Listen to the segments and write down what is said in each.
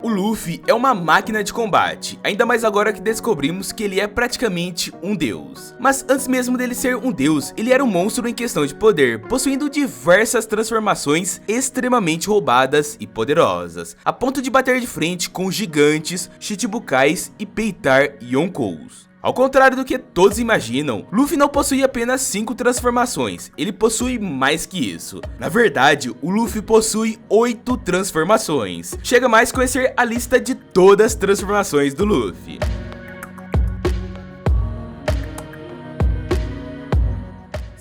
O Luffy é uma máquina de combate, ainda mais agora que descobrimos que ele é praticamente um deus. Mas antes mesmo dele ser um deus, ele era um monstro em questão de poder, possuindo diversas transformações extremamente roubadas e poderosas, a ponto de bater de frente com gigantes, Chichibukais e peitar Yonkous. Ao contrário do que todos imaginam, Luffy não possui apenas 5 transformações, ele possui mais que isso. Na verdade, o Luffy possui 8 transformações. Chega mais conhecer a lista de todas as transformações do Luffy.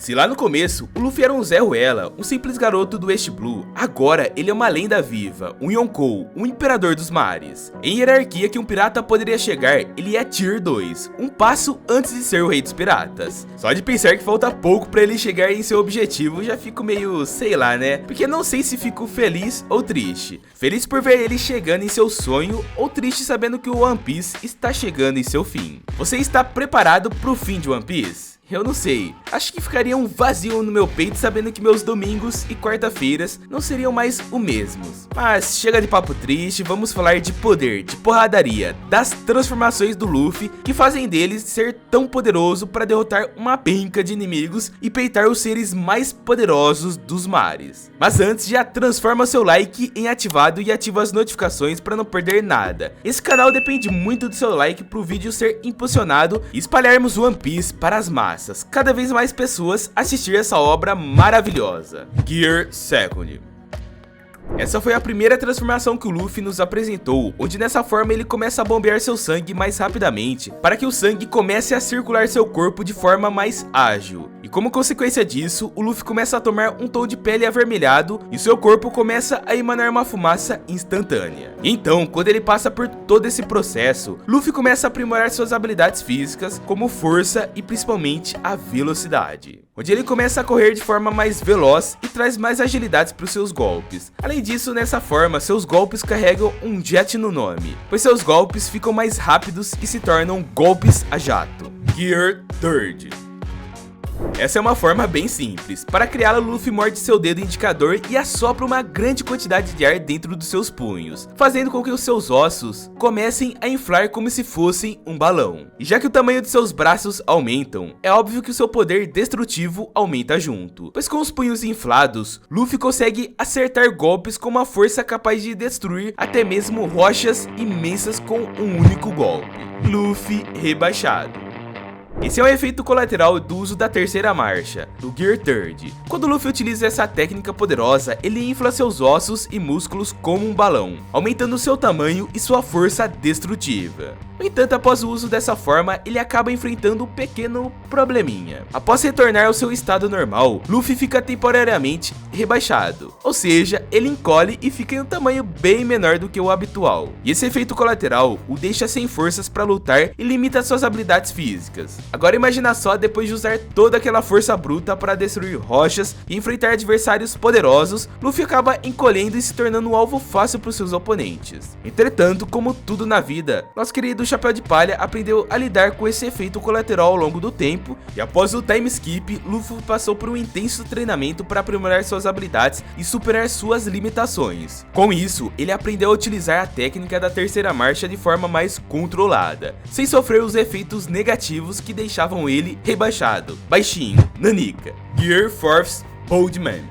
Se lá no começo, o Luffy era um Zé Ruela, um simples garoto do West Blue, agora ele é uma lenda viva, um Yonkou, um imperador dos mares. Em hierarquia que um pirata poderia chegar, ele é Tier 2, um passo antes de ser o rei dos piratas. Só de pensar que falta pouco pra ele chegar em seu objetivo, já fico meio, sei lá né, porque não sei se fico feliz ou triste. Feliz por ver ele chegando em seu sonho, ou triste sabendo que o One Piece está chegando em seu fim. Você está preparado pro fim de One Piece? Eu não sei, acho que ficaria um vazio no meu peito sabendo que meus domingos e quarta-feiras não seriam mais o mesmos. Mas chega de papo triste, vamos falar de poder, de porradaria, das transformações do Luffy que fazem dele ser tão poderoso para derrotar uma penca de inimigos e peitar os seres mais poderosos dos mares. Mas antes, já transforma seu like em ativado e ativa as notificações para não perder nada. Esse canal depende muito do seu like para o vídeo ser impulsionado e espalharmos One Piece para as massas. Cada vez mais pessoas assistir essa obra maravilhosa. Gear Second. Essa foi a primeira transformação que o Luffy nos apresentou, onde nessa forma ele começa a bombear seu sangue mais rapidamente, para que o sangue comece a circular seu corpo de forma mais ágil. E como consequência disso, o Luffy começa a tomar um tom de pele avermelhado e seu corpo começa a emanar uma fumaça instantânea. Então, quando ele passa por todo esse processo, Luffy começa a aprimorar suas habilidades físicas, como força e principalmente a velocidade, onde ele começa a correr de forma mais veloz e traz mais agilidade para os seus golpes. Além disso, nessa forma, seus golpes carregam um jet no nome, pois seus golpes ficam mais rápidos e se tornam golpes a jato. Gear Third. Essa é uma forma bem simples. Para criá-la, Luffy morde seu dedo indicador e assopra uma grande quantidade de ar dentro dos seus punhos, fazendo com que os seus ossos comecem a inflar como se fossem um balão. E já que o tamanho de seus braços aumentam, é óbvio que o seu poder destrutivo aumenta junto, pois com os punhos inflados, Luffy consegue acertar golpes com uma força capaz de destruir até mesmo rochas imensas com um único golpe. Luffy rebaixado. Esse é um efeito colateral do uso da terceira marcha, do Gear Third. Quando Luffy utiliza essa técnica poderosa, ele infla seus ossos e músculos como um balão, aumentando seu tamanho e sua força destrutiva. No entanto, após o uso dessa forma, ele acaba enfrentando um pequeno probleminha. Após retornar ao seu estado normal, Luffy fica temporariamente rebaixado, ou seja, ele encolhe e fica em um tamanho bem menor do que o habitual. E esse efeito colateral o deixa sem forças para lutar e limita suas habilidades físicas. Agora imagina só depois de usar toda aquela força bruta para destruir rochas e enfrentar adversários poderosos, Luffy acaba encolhendo e se tornando um alvo fácil para os seus oponentes. Entretanto, como tudo na vida, nosso querido Chapéu de Palha aprendeu a lidar com esse efeito colateral ao longo do tempo, e após o time skip, Luffy passou por um intenso treinamento para aprimorar suas habilidades e superar suas limitações. Com isso, ele aprendeu a utilizar a técnica da terceira marcha de forma mais controlada, sem sofrer os efeitos negativos que deixavam ele rebaixado, baixinho, nanica. Gear Fourth Bold Man.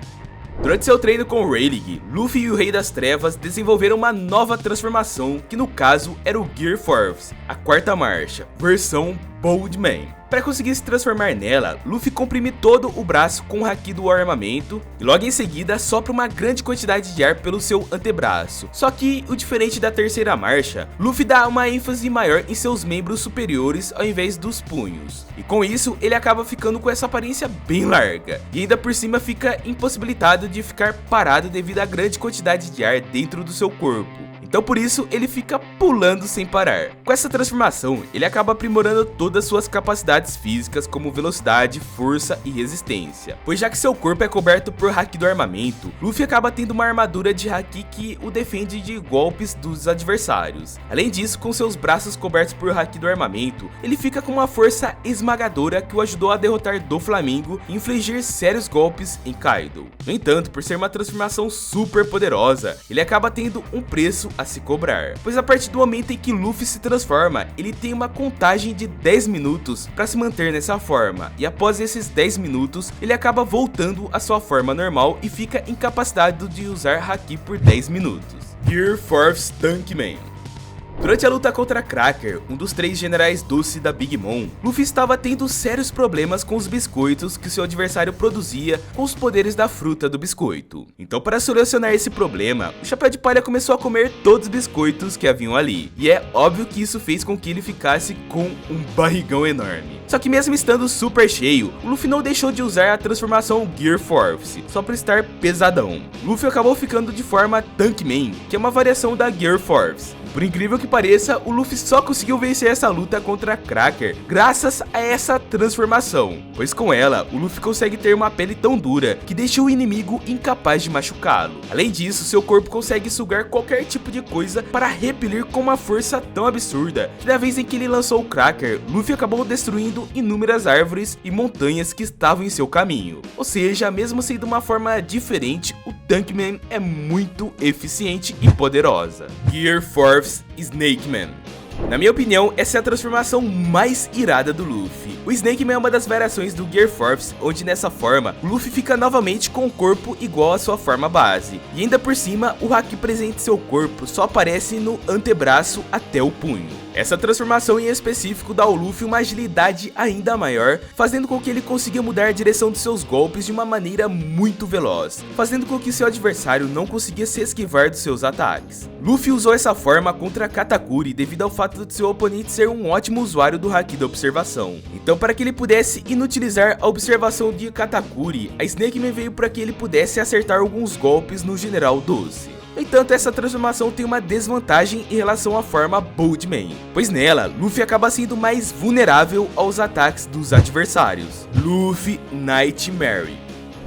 Durante seu treino com Rayleigh, Luffy e o Rei das Trevas desenvolveram uma nova transformação que no caso era o Gear Fourth, a quarta marcha, versão Bold Man. Para conseguir se transformar nela, Luffy comprime todo o braço com o haki do armamento e logo em seguida sopra uma grande quantidade de ar pelo seu antebraço. Só que, o diferente da terceira marcha, Luffy dá uma ênfase maior em seus membros superiores ao invés dos punhos. E com isso, ele acaba ficando com essa aparência bem larga. E ainda por cima fica impossibilitado de ficar parado devido à grande quantidade de ar dentro do seu corpo. Então por isso ele fica pulando sem parar. Com essa transformação, ele acaba aprimorando todas suas capacidades físicas como velocidade, força e resistência. Pois já que seu corpo é coberto por haki do armamento, Luffy acaba tendo uma armadura de haki que o defende de golpes dos adversários. Além disso, com seus braços cobertos por haki do armamento, ele fica com uma força esmagadora que o ajudou a derrotar Doflamingo e infligir sérios golpes em Kaido. No entanto, por ser uma transformação super poderosa, ele acaba tendo um preço a se cobrar, pois a partir do momento em que Luffy se transforma, ele tem uma contagem de 10 minutos para se manter nessa forma, e após esses 10 minutos, ele acaba voltando à sua forma normal e fica incapacitado de usar Haki por 10 minutos. Gear Force Tankman. Durante a luta contra Cracker, um dos 3 generais doce da Big Mom, Luffy estava tendo sérios problemas com os biscoitos que seu adversário produzia com os poderes da fruta do biscoito. Então, para solucionar esse problema, o Chapéu de Palha começou a comer todos os biscoitos que haviam ali, e é óbvio que isso fez com que ele ficasse com um barrigão enorme. Só que mesmo estando super cheio, o Luffy não deixou de usar a transformação Gear Force, só por estar pesadão. Luffy acabou ficando de forma Tankman, que é uma variação da Gear Force. Por incrível que pareça, o Luffy só conseguiu vencer essa luta contra Cracker graças a essa transformação, pois com ela, o Luffy consegue ter uma pele tão dura que deixa o inimigo incapaz de machucá-lo. Além disso, seu corpo consegue sugar qualquer tipo de coisa para repelir com uma força tão absurda, que da vez em que ele lançou o Cracker, Luffy acabou destruindo inúmeras árvores e montanhas que estavam em seu caminho. Ou seja, mesmo sendo uma forma diferente, o Tankman é muito eficiente e poderosa. Gear Force Snake Man. Na minha opinião, essa é a transformação mais irada do Luffy. O Snake Man é uma das variações do Gear Force, onde nessa forma, o Luffy fica novamente com o corpo igual à sua forma base. E ainda por cima, o Haki presente em seu corpo só aparece no antebraço até o punho. Essa transformação em específico dá ao Luffy uma agilidade ainda maior, fazendo com que ele consiga mudar a direção de seus golpes de uma maneira muito veloz, fazendo com que seu adversário não conseguia se esquivar dos seus ataques. Luffy usou essa forma contra Katakuri devido ao fato de seu oponente ser um ótimo usuário do Haki da observação. Então, para que ele pudesse inutilizar a observação de Katakuri, a Snake Man veio para que ele pudesse acertar alguns golpes no General Doce. No entanto, essa transformação tem uma desvantagem em relação à forma Boldman, pois nela, Luffy acaba sendo mais vulnerável aos ataques dos adversários. Luffy Nightmare.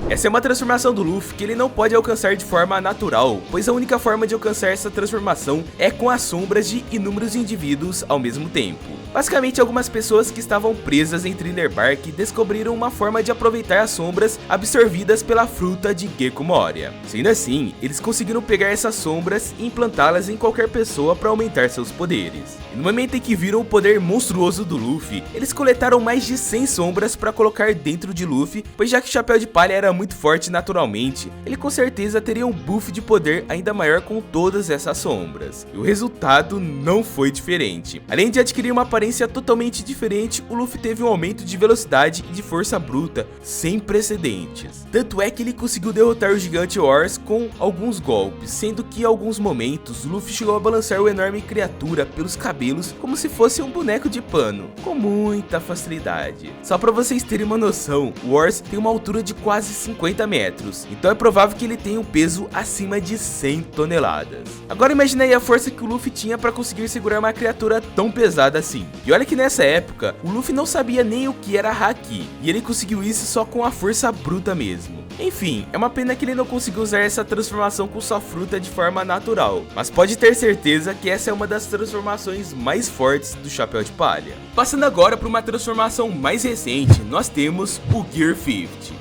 Essa é uma transformação do Luffy que ele não pode alcançar de forma natural, pois a única forma de alcançar essa transformação é com as sombras de inúmeros indivíduos ao mesmo tempo. Basicamente, algumas pessoas que estavam presas em Thriller Bark descobriram uma forma de aproveitar as sombras absorvidas pela fruta de Gecko Moria. Sendo assim, eles conseguiram pegar essas sombras e implantá-las em qualquer pessoa para aumentar seus poderes. E no momento em que viram o poder monstruoso do Luffy, eles coletaram mais de 100 sombras para colocar dentro de Luffy, pois já que o Chapéu de Palha era muito forte naturalmente, ele com certeza teria um buff de poder ainda maior com todas essas sombras. E o resultado não foi diferente. Além de adquirir uma aparência totalmente diferente, o Luffy teve um aumento de velocidade e de força bruta sem precedentes. Tanto é que ele conseguiu derrotar o gigante Horse com alguns golpes, sendo que em alguns momentos o Luffy chegou a balançar o enorme criatura pelos cabelos como se fosse um boneco de pano, com muita facilidade. Só para vocês terem uma noção, o Horse tem uma altura de quase 50 metros, então é provável que ele tenha um peso acima de 100 toneladas. Agora imagine aí a força que o Luffy tinha para conseguir segurar uma criatura tão pesada assim. E olha que nessa época, o Luffy não sabia nem o que era Haki, e ele conseguiu isso só com a força bruta mesmo. Enfim, é uma pena que ele não conseguiu usar essa transformação com sua fruta de forma natural, mas pode ter certeza que essa é uma das transformações mais fortes do Chapéu de Palha. Passando agora para uma transformação mais recente, nós temos o Gear 50.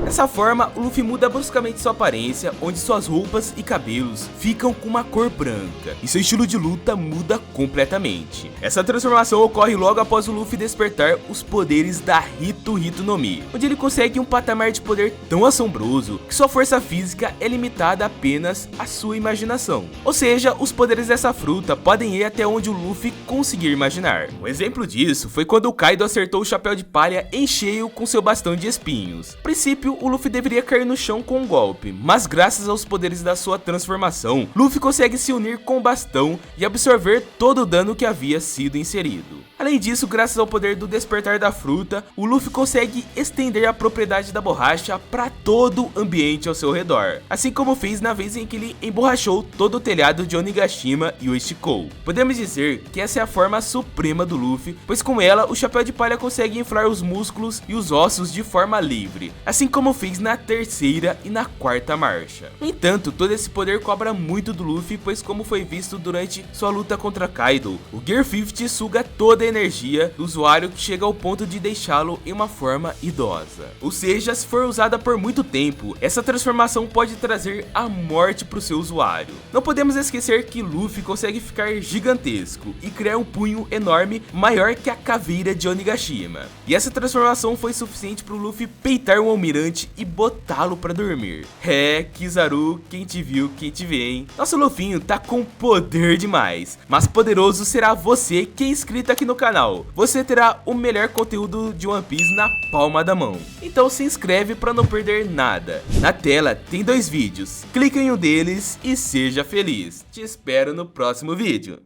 Dessa forma, o Luffy muda bruscamente sua aparência, onde suas roupas e cabelos ficam com uma cor branca, e seu estilo de luta muda completamente. Essa transformação ocorre logo após o Luffy despertar os poderes da Hito Hito no Mi, onde ele consegue um patamar de poder tão assombroso que sua força física é limitada apenas à sua imaginação. Ou seja, os poderes dessa fruta podem ir até onde o Luffy conseguir imaginar. Um exemplo disso foi quando o Kaido acertou o Chapéu de Palha em cheio com seu bastão de espinhos. A princípio, o Luffy deveria cair no chão com um golpe, mas graças aos poderes da sua transformação, Luffy consegue se unir com o bastão e absorver todo o dano que havia sido inserido. Além disso, graças ao poder do despertar da fruta, o Luffy consegue estender a propriedade da borracha para todo o ambiente ao seu redor, assim como fez na vez em que ele emborrachou todo o telhado de Onigashima e o esticou. Podemos dizer que essa é a forma suprema do Luffy, pois com ela o Chapéu de Palha consegue inflar os músculos e os ossos de forma livre, assim como fez na terceira e na quarta marcha. No entanto, todo esse poder cobra muito do Luffy, pois como foi visto durante sua luta contra Kaido, o Gear 50 suga toda a energia do usuário que chega ao ponto de deixá-lo em uma forma idosa. Ou seja, se for usada por muito tempo, essa transformação pode trazer a morte para o seu usuário. Não podemos esquecer que Luffy consegue ficar gigantesco e criar um punho enorme maior que a caveira de Onigashima. E essa transformação foi suficiente para o Luffy peitar um almirante e botá-lo para dormir. Kizaru, quem te viu, quem te vê, hein? Nosso Luffy tá com poder demais, mas poderoso será você que é inscrito aqui no canal. Você terá o melhor conteúdo de One Piece na palma da mão. Então se inscreve para não perder nada. Na tela tem 2 vídeos, clique em um deles e seja feliz. Te espero no próximo vídeo.